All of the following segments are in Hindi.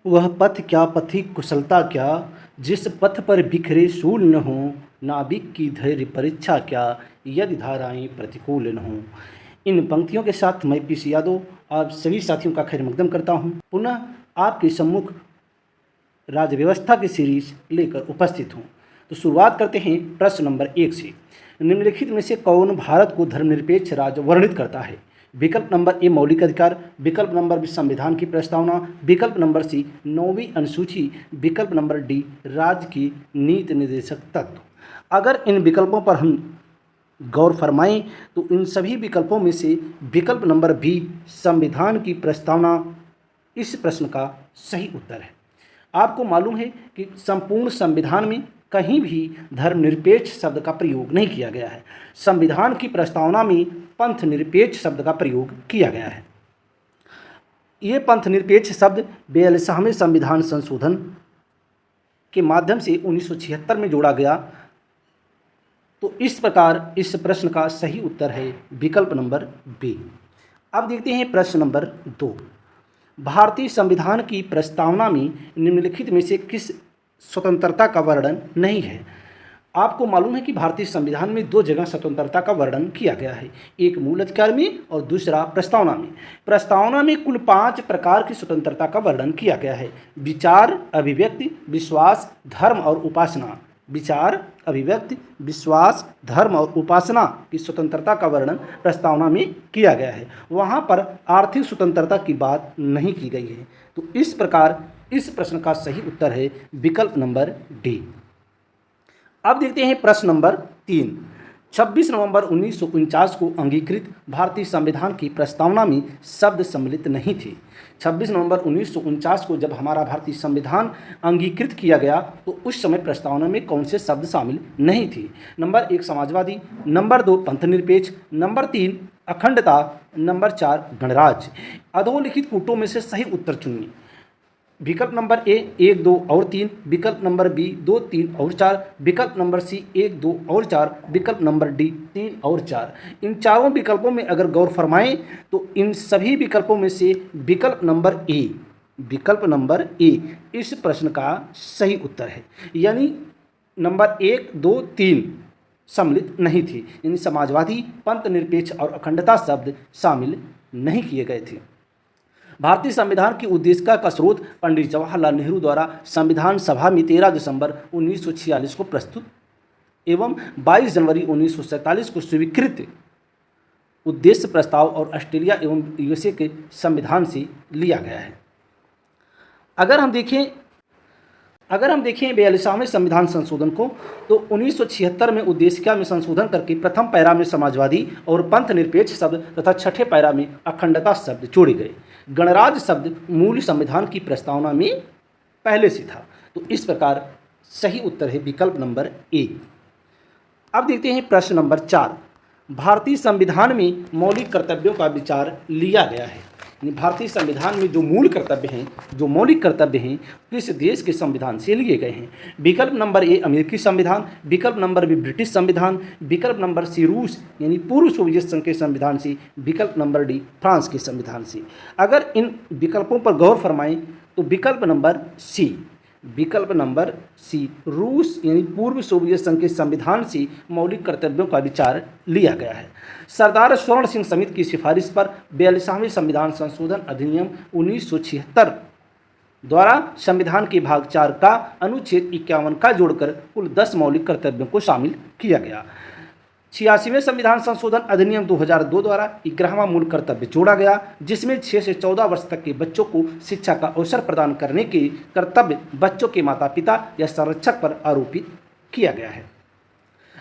वह पथ क्या पथिक कुशलता क्या, जिस पथ पर बिखरे शूल न हो, नाविक की धैर्य परीक्षा क्या, यदि धाराएं प्रतिकूल न हो। इन पंक्तियों के साथ मैं पीसी यादव आप सभी साथियों का खैर मकदम करता हूँ। पुनः आपके सम्मुख राज्य व्यवस्था की सीरीज लेकर उपस्थित हूँ। तो शुरुआत करते हैं प्रश्न नंबर 1 से। निम्नलिखित में से कौन भारत को धर्मनिरपेक्ष राज्य वर्णित करता है? विकल्प नंबर ए मौलिक अधिकार, विकल्प नंबर बी संविधान की प्रस्तावना, विकल्प नंबर सी 9वीं अनुसूची, विकल्प नंबर डी राज्य की नीति निर्देशक तत्व। अगर इन विकल्पों पर हम गौर फरमाएं तो इन सभी विकल्पों में से विकल्प नंबर बी संविधान की प्रस्तावना इस प्रश्न का सही उत्तर है। आपको मालूम है कि संपूर्ण संविधान में कहीं भी धर्मनिरपेक्ष शब्द का प्रयोग नहीं किया गया है। संविधान की प्रस्तावना में पंथ निरपेक्ष शब्द का प्रयोग किया गया है। ये पंथ निरपेक्ष शब्द 42वें संविधान संशोधन के माध्यम से 1976 में जोड़ा गया। तो इस प्रकार इस प्रश्न का सही उत्तर है विकल्प नंबर बी। अब देखते हैं प्रश्न नंबर 2। भारतीय संविधान की प्रस्तावना में निम्नलिखित में से किस स्वतंत्रता का वर्णन नहीं है? आपको मालूम है कि भारतीय संविधान में 2 जगह स्वतंत्रता का वर्णन किया गया है, एक मूल अधिकार में और दूसरा प्रस्तावना में। प्रस्तावना में कुल 5 प्रकार की स्वतंत्रता का वर्णन किया गया है। विचार, अभिव्यक्ति, विश्वास, धर्म और उपासना। विचार, अभिव्यक्ति, विश्वास, धर्म और उपासना की स्वतंत्रता का वर्णन प्रस्तावना में किया गया है। वहाँ पर आर्थिक स्वतंत्रता की बात नहीं की गई है। तो इस प्रकार इस प्रश्न का सही उत्तर है विकल्प नंबर डी। अब देखते हैं प्रश्न नंबर 3। 26 नवंबर 1949 को अंगीकृत भारतीय संविधान की प्रस्तावना में शब्द सम्मिलित नहीं थे। 26 नवंबर 1949 को जब हमारा भारतीय संविधान अंगीकृत किया गया तो उस समय प्रस्तावना में कौन से शब्द शामिल नहीं थे? नंबर 1 समाजवादी, नंबर 2 पंथनिरपेक्ष, नंबर 3 अखंडता, नंबर 4 गणराज्य। अधोलिखित कूटों में से सही उत्तर चुनिए। विकल्प नंबर ए 1, 2 और 3, विकल्प नंबर बी 2, 3 और 4, विकल्प नंबर सी 1, 2 और 4, विकल्प नंबर डी 3 और 4। इन चारों विकल्पों में अगर गौर फरमाएं तो इन सभी विकल्पों में से विकल्प नंबर ए इस प्रश्न का सही उत्तर है। यानी नंबर 1, 2, 3 सम्मिलित नहीं थे, यानी समाजवादी, पंथ निरपेक्ष और अखंडता शब्द शामिल नहीं किए गए थे। भारतीय संविधान की उद्देशिका का स्रोत पंडित जवाहरलाल नेहरू द्वारा संविधान सभा में 13 दिसंबर 1946 को प्रस्तुत एवं 22 जनवरी 1947 को स्वीकृत उद्देश्य प्रस्ताव और ऑस्ट्रेलिया एवं यूएसए के संविधान से लिया गया है। अगर हम देखें 42वें संविधान संशोधन को तो 1976 में उद्देशिका में संशोधन करके प्रथम पैरा में समाजवादी और पंथ निरपेक्ष शब्द तथा छठे पैरा में अखंडता शब्द जोड़े गए। गणराज्य शब्द मूल संविधान की प्रस्तावना में पहले से था। तो इस प्रकार सही उत्तर है विकल्प नंबर ए। अब देखते हैं प्रश्न नंबर 4। भारतीय संविधान में मौलिक कर्तव्यों का विचार लिया गया है। भारतीय संविधान में जो मूल कर्तव्य हैं, जो मौलिक कर्तव्य हैं, किस देश के संविधान से लिए गए हैं? विकल्प नंबर ए अमेरिकी संविधान, विकल्प नंबर बी ब्रिटिश संविधान, विकल्प नंबर सी रूस यानी पूर्व सोवियत संघ के संविधान से, विकल्प नंबर डी फ्रांस के संविधान से। अगर इन विकल्पों पर गौर फरमाएं तो विकल्प नंबर सी रूस यानी पूर्व सोवियत संघ के संविधान से मौलिक कर्तव्यों का विचार लिया गया है। सरदार स्वर्ण सिंह समिति की सिफारिश पर 42वें संविधान संशोधन अधिनियम 1976 द्वारा संविधान के भाग 4 का अनुच्छेद 51 का जोड़कर कुल 10 मौलिक कर्तव्यों को शामिल किया गया। 86वें संविधान संशोधन अधिनियम 2002 द्वारा 11वां मूल कर्तव्य जोड़ा गया, जिसमें 6 से 14 वर्ष तक के बच्चों को शिक्षा का अवसर प्रदान करने के कर्तव्य बच्चों के माता पिता या संरक्षक पर आरोपित किया गया है।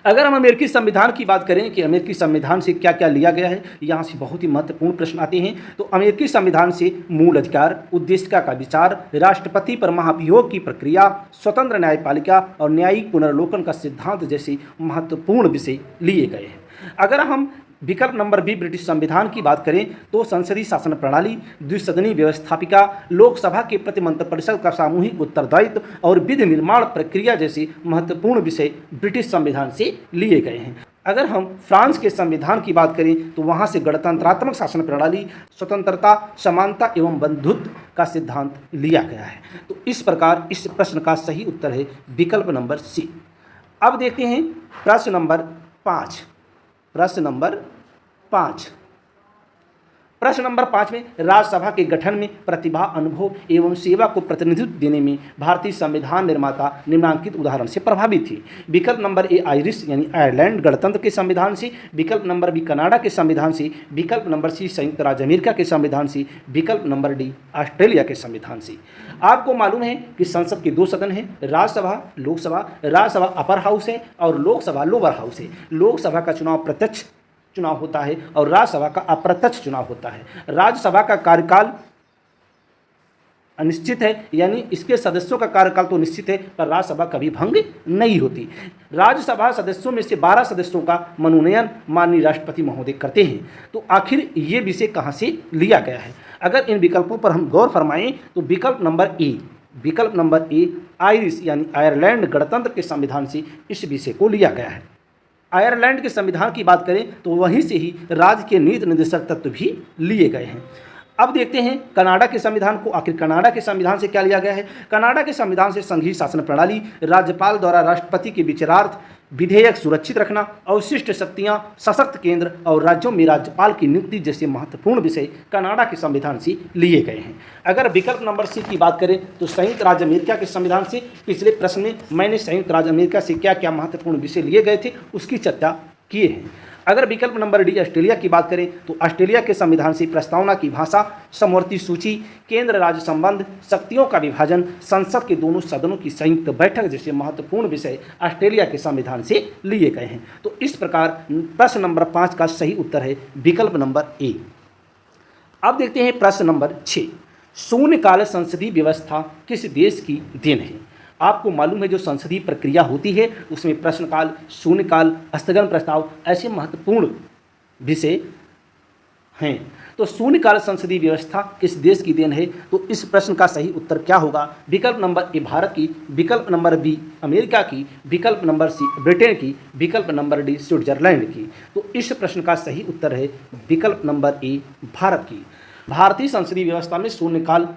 अगर हम अमेरिकी संविधान की बात करें कि अमेरिकी संविधान से क्या क्या लिया गया है, यहाँ से बहुत ही महत्वपूर्ण प्रश्न आते हैं। तो अमेरिकी संविधान से मूल अधिकार, उद्देशिका का विचार, राष्ट्रपति पर महाभियोग की प्रक्रिया, स्वतंत्र न्यायपालिका और न्यायिक पुनर्लोकन का सिद्धांत जैसे महत्वपूर्ण विषय लिए गए हैं। अगर हम विकल्प नंबर बी ब्रिटिश संविधान की बात करें तो संसदीय शासन प्रणाली, द्विसदनीय व्यवस्थापिका, लोकसभा के प्रति मंत्रिपरिषद का सामूहिक उत्तरदायित्व और विधि निर्माण प्रक्रिया जैसे महत्वपूर्ण विषय ब्रिटिश संविधान से लिए गए हैं। अगर हम फ्रांस के संविधान की बात करें तो वहाँ से गणतंत्रात्मक शासन प्रणाली, स्वतंत्रता, समानता एवं बंधुत्व का सिद्धांत लिया गया है। तो इस प्रकार इस प्रश्न का सही उत्तर है विकल्प नंबर सी। अब देखते हैं प्रश्न नंबर 5। प्रश्न नंबर 5 में राज्यसभा के गठन में प्रतिभा, अनुभव एवं सेवा को प्रतिनिधित्व देने में भारतीय संविधान निर्माता निम्नांकित उदाहरण से प्रभावित थी। विकल्प नंबर ए आयरिश यानी आयरलैंड गणतंत्र के संविधान से, विकल्प नंबर बी कनाडा के संविधान से, विकल्प नंबर सी संयुक्त राज्य अमेरिका के संविधान से, विकल्प नंबर डी ऑस्ट्रेलिया के संविधान से। आपको मालूम है कि संसद के 2 सदन हैं, राज्यसभा, लोकसभा। राज्यसभा अपर हाउस है और लोकसभा लोअर हाउस है। लोकसभा का चुनाव प्रत्यक्ष चुनाव होता है और राज्यसभा का अप्रत्यक्ष चुनाव होता है। राज्यसभा का कार्यकाल अनिश्चित है, यानी इसके सदस्यों का कार्यकाल तो निश्चित है पर राज्यसभा कभी भंग नहीं होती। राज्यसभा सदस्यों में से 12 सदस्यों का मनोनयन माननीय राष्ट्रपति महोदय करते हैं। तो आखिर ये विषय कहाँ से लिया गया है? अगर इन विकल्पों पर हम गौर फरमाएं तो विकल्प नंबर ए आयरिश यानी आयरलैंड गणतंत्र के संविधान से इस विषय को लिया गया है। आयरलैंड के संविधान की बात करें तो वहीं से ही राज्य के नीति निर्देशक तत्व भी लिए गए हैं। अब देखते हैं कनाडा के संविधान को। आखिर कनाडा के संविधान से क्या लिया गया है? कनाडा के संविधान से संघीय शासन प्रणाली, राज्यपाल द्वारा राष्ट्रपति के विचारार्थ विधेयक सुरक्षित रखना, अवशिष्ट शक्तियां, सशक्त केंद्र और राज्यों में राज्यपाल की नियुक्ति जैसे महत्वपूर्ण विषय कनाडा के संविधान से लिए गए हैं। अगर विकल्प नंबर सी की बात करें तो संयुक्त राज्य अमेरिका के संविधान से, पिछले प्रश्न में मैंने संयुक्त राज्य अमेरिका से क्या क्या महत्वपूर्ण विषय लिए गए थे उसकी चर्चा किए हैं। अगर विकल्प नंबर डी ऑस्ट्रेलिया की बात करें तो ऑस्ट्रेलिया के संविधान से प्रस्तावना की भाषा, समवर्ती सूची, केंद्र राज्य संबंध, शक्तियों का विभाजन, संसद के दोनों सदनों की संयुक्त बैठक जैसे महत्वपूर्ण विषय ऑस्ट्रेलिया के संविधान से लिए गए हैं। तो इस प्रकार प्रश्न नंबर 5 का सही उत्तर है विकल्प नंबर ए। अब देखते हैं प्रश्न नंबर 6। शून्यकाल संसदीय व्यवस्था किस देश की देन है? आपको मालूम है जो संसदीय प्रक्रिया होती है उसमें प्रश्नकाल, शून्यकाल, स्थगन प्रस्ताव ऐसे महत्वपूर्ण विषय हैं। तो शून्यकाल संसदीय व्यवस्था किस देश की देन है? तो इस प्रश्न का सही उत्तर क्या होगा? विकल्प नंबर ए भारत की, विकल्प नंबर बी अमेरिका की, विकल्प नंबर सी ब्रिटेन की, विकल्प नंबर डी स्विट्जरलैंड की। तो इस प्रश्न का सही उत्तर है विकल्प नंबर ए भारत की। भारतीय संसदीय व्यवस्था में शून्यकाल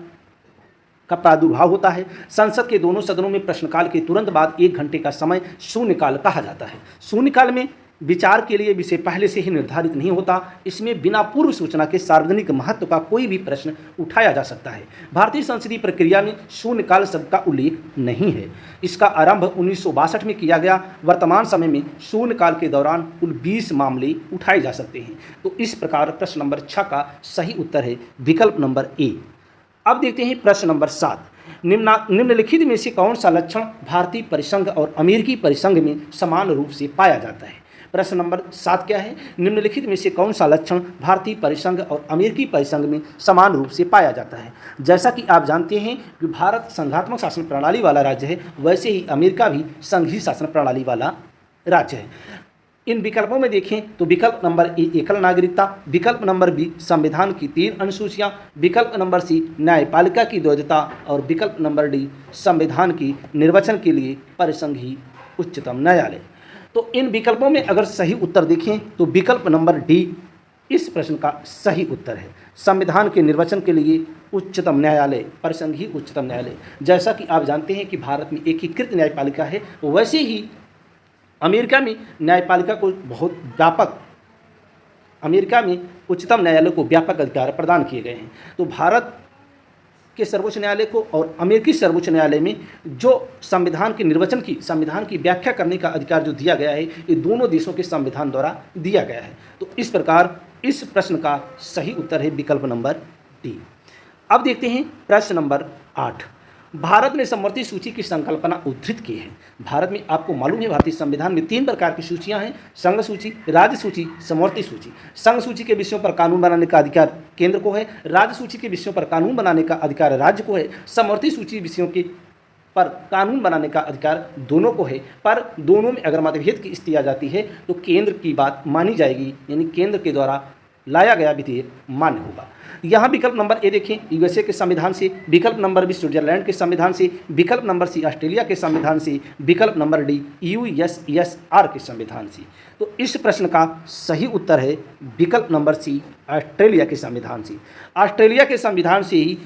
का प्रादुर्भाव होता है। संसद के दोनों सदनों में प्रश्नकाल के तुरंत बाद 1 घंटे का समय शून्यकाल कहा जाता है। शून्यकाल में विचार के लिए विषय पहले से ही निर्धारित नहीं होता। इसमें बिना पूर्व सूचना के सार्वजनिक महत्व का कोई भी प्रश्न उठाया जा सकता है। भारतीय संसदीय प्रक्रिया में शून्यकाल शब्द का उल्लेख नहीं है। इसका आरंभ 1962 में किया गया। वर्तमान समय में शून्यकाल के दौरान कुल 20 मामले उठाए जा सकते हैं। तो इस प्रकार प्रश्न नंबर 6 का सही उत्तर है विकल्प नंबर ए। अब देखते हैं प्रश्न नंबर 7। निम्नलिखित में से कौन सा लक्षण भारतीय परिसंघ और अमेरिकी परिसंघ में समान रूप से पाया जाता है? प्रश्न नंबर 7 क्या है? निम्नलिखित में से कौन सा लक्षण भारतीय परिसंघ और अमेरिकी परिसंघ में समान रूप से पाया जाता है? जैसा कि आप जानते हैं कि भारत संघात्मक शासन प्रणाली वाला राज्य है, वैसे ही अमेरिका भी संघीय शासन प्रणाली वाला राज्य है। इन विकल्पों में देखें तो विकल्प नंबर ए एकल नागरिकता, विकल्प नंबर बी संविधान की 3 अनुसूचियाँ, विकल्प नंबर सी न्यायपालिका की द्वैधता और विकल्प नंबर डी संविधान की निर्वचन के लिए परिसंघीय उच्चतम न्यायालय। तो इन विकल्पों में अगर सही उत्तर देखें तो विकल्प नंबर डी इस प्रश्न का सही उत्तर है। संविधान के निर्वचन के लिए उच्चतम न्यायालय, परिसंघीय उच्चतम न्यायालय। जैसा कि आप जानते हैं कि भारत में एकीकृत न्यायपालिका है, वैसे ही अमेरिका में न्यायपालिका को बहुत व्यापक, अमेरिका में उच्चतम न्यायालय को व्यापक अधिकार प्रदान किए गए हैं। तो भारत के सर्वोच्च न्यायालय को और अमेरिकी सर्वोच्च न्यायालय में जो संविधान के निर्वचन की, संविधान की व्याख्या करने का अधिकार जो दिया गया है, ये दोनों देशों के संविधान द्वारा दिया गया है। तो इस प्रकार इस प्रश्न का सही उत्तर है विकल्प नंबर डी। अब देखते हैं प्रश्न नंबर 8। भारत ने समवर्ती सूची की संकल्पना उद्धृत की है। भारत में आपको मालूम है भारतीय संविधान में 3 प्रकार की सूचियां हैं: संघ सूची, राज्य सूची, समवर्ती सूची। संघ सूची के विषयों पर कानून बनाने का अधिकार केंद्र को है, राज्य सूची के विषयों पर कानून बनाने का अधिकार राज्य को है, समवर्ती सूची विषयों के पर कानून बनाने का अधिकार दोनों को है, पर दोनों में अगर मतभेद की स्थिति आ जाती है तो केंद्र की बात मानी जाएगी, यानी केंद्र के द्वारा लाया गया विधेयक मान्य होगा। यहाँ विकल्प नंबर ए देखें यूएसए के संविधान से, विकल्प नंबर बी स्विट्जरलैंड के संविधान से, विकल्प नंबर सी ऑस्ट्रेलिया के संविधान से, विकल्प नंबर डी यूएसएसआर के संविधान से। तो इस प्रश्न का सही उत्तर है विकल्प नंबर सी ऑस्ट्रेलिया के संविधान से। ऑस्ट्रेलिया के संविधान से ही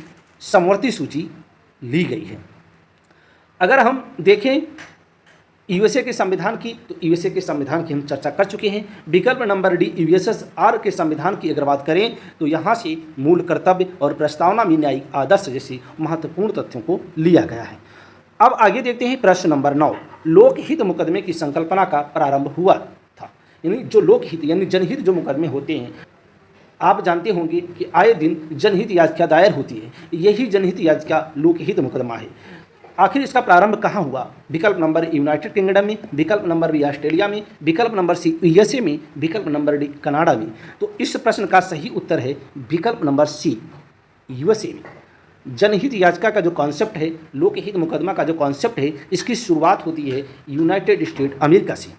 समवर्ती सूची ली गई है। अगर हम देखें यूएसए के संविधान की, तो यूएसए के संविधान की हम चर्चा कर चुके हैं। विकल्प नंबर डी यूएसएसआर के संविधान की अगर बात करें तो यहाँ से मूल कर्तव्य और प्रस्तावना में न्यायिक आदर्श जैसे महत्वपूर्ण तथ्यों को लिया गया है। अब आगे देखते हैं प्रश्न नंबर 9। लोकहित मुकदमे की संकल्पना का प्रारंभ हुआ था, यानी जो लोकहित यानी जनहित जो मुकदमे होते हैं, आप जानते होंगे कि आए दिन जनहित याचिका दायर होती है, यही जनहित याचिका लोकहित मुकदमा है। आखिर इसका प्रारंभ कहाँ हुआ? विकल्प नंबर यूनाइटेड किंगडम में, विकल्प नंबर बी ऑस्ट्रेलिया में, विकल्प नंबर सी यूएसए में, विकल्प नंबर डी कनाडा में। तो इस प्रश्न का सही उत्तर है विकल्प नंबर सी यूएसए में। जनहित याचिका का जो कॉन्सेप्ट है, लोकहित मुकदमा का जो कॉन्सेप्ट है, इसकी शुरुआत होती है यूनाइटेड स्टेट अमेरिका से।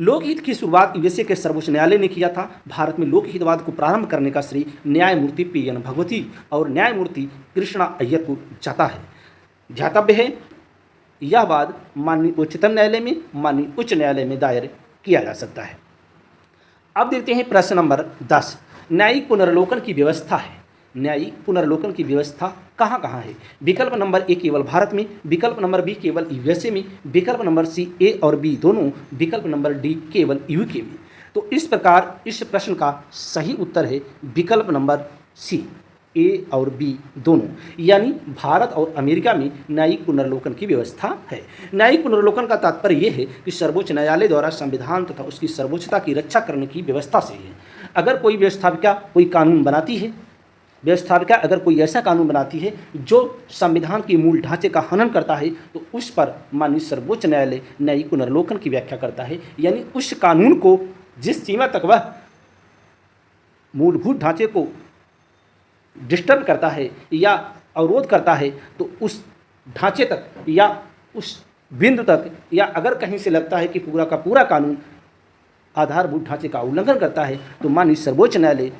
लोकहित की शुरुआत यूएसए के सर्वोच्च न्यायालय ने किया था। भारत में लोकहितवाद को प्रारंभ करने का श्रेय न्यायमूर्ति पी.एन. भगवती और न्यायमूर्ति कृष्णा अय्यर को जाता है। ध्यातव्य है यह वाद माननीय उच्चतम न्यायालय में, माननीय उच्च न्यायालय में दायर किया जा सकता है। अब देखते हैं प्रश्न नंबर 10। न्यायिक पुनर्लोकन की व्यवस्था है। न्यायिक पुनर्लोकन की व्यवस्था कहाँ कहाँ है? विकल्प नंबर ए केवल भारत में, विकल्प नंबर बी केवल यूएसए में, विकल्प नंबर सी ए और बी दोनों, विकल्प नंबर डी केवल यूके में। तो इस प्रकार इस प्रश्न का सही उत्तर है विकल्प नंबर सी ए और बी दोनों, यानी भारत और अमेरिका में न्यायिक पुनर्लोकन की व्यवस्था है। न्यायिक पुनर्लोकन का तात्पर्य यह है कि सर्वोच्च न्यायालय द्वारा संविधान तथा उसकी सर्वोच्चता की रक्षा करने की व्यवस्था से है। अगर कोई व्यवस्थापिका कोई कानून बनाती है, व्यवस्थापिका अगर कोई ऐसा कानून बनाती है जो संविधान के मूल ढांचे का हनन करता है, तो उस पर माननीय सर्वोच्च न्यायालय न्यायिक पुनर्लोकन की व्याख्या करता है, यानी उस कानून को जिस सीमा तक वह मूलभूत ढांचे को डिस्टर्ब करता है या अवरोध करता है, तो उस ढांचे तक या उस बिंदु तक, या अगर कहीं से लगता है कि पूरा का पूरा कानून आधारभूत ढांचे का उल्लंघन करता है, तो माननीय सर्वोच्च न्यायालय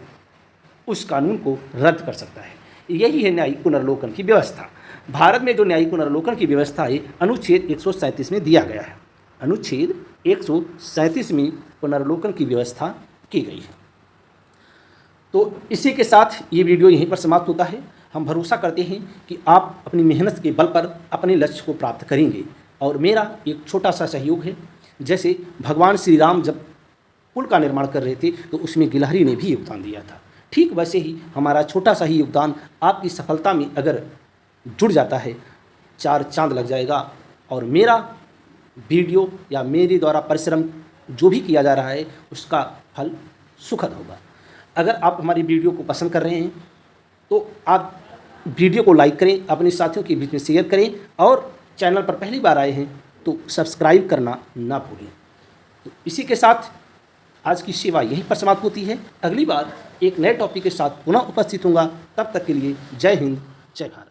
उस कानून को रद्द कर सकता है। यही है न्यायिक पुनर्लोकन की व्यवस्था। भारत में जो न्यायिक पुनर्लोकन की व्यवस्था है अनुच्छेद 137 में दिया गया है। अनुच्छेद 137 में पुनर्लोकन की व्यवस्था की गई है। तो इसी के साथ ये वीडियो यहीं पर समाप्त होता है। हम भरोसा करते हैं कि आप अपनी मेहनत के बल पर अपने लक्ष्य को प्राप्त करेंगे। और मेरा एक छोटा सा सहयोग है, जैसे भगवान श्री राम जब पुल का निर्माण कर रहे थे तो उसमें गिलहरी ने भी योगदान दिया था, ठीक वैसे ही हमारा छोटा सा ही योगदान आपकी सफलता में अगर जुड़ जाता है, 4 चांद लग जाएगा और मेरा वीडियो या मेरे द्वारा परिश्रम जो भी किया जा रहा है उसका फल सुखद होगा। अगर आप हमारी वीडियो को पसंद कर रहे हैं तो आप वीडियो को लाइक करें, अपने साथियों के बीच में शेयर करें, और चैनल पर पहली बार आए हैं तो सब्सक्राइब करना ना भूलें। तो इसी के साथ आज की सेवा यहीं पर समाप्त होती है। अगली बार एक नए टॉपिक के साथ पुनः उपस्थित होऊंगा। तब तक के लिए जय हिंद, जय भारत।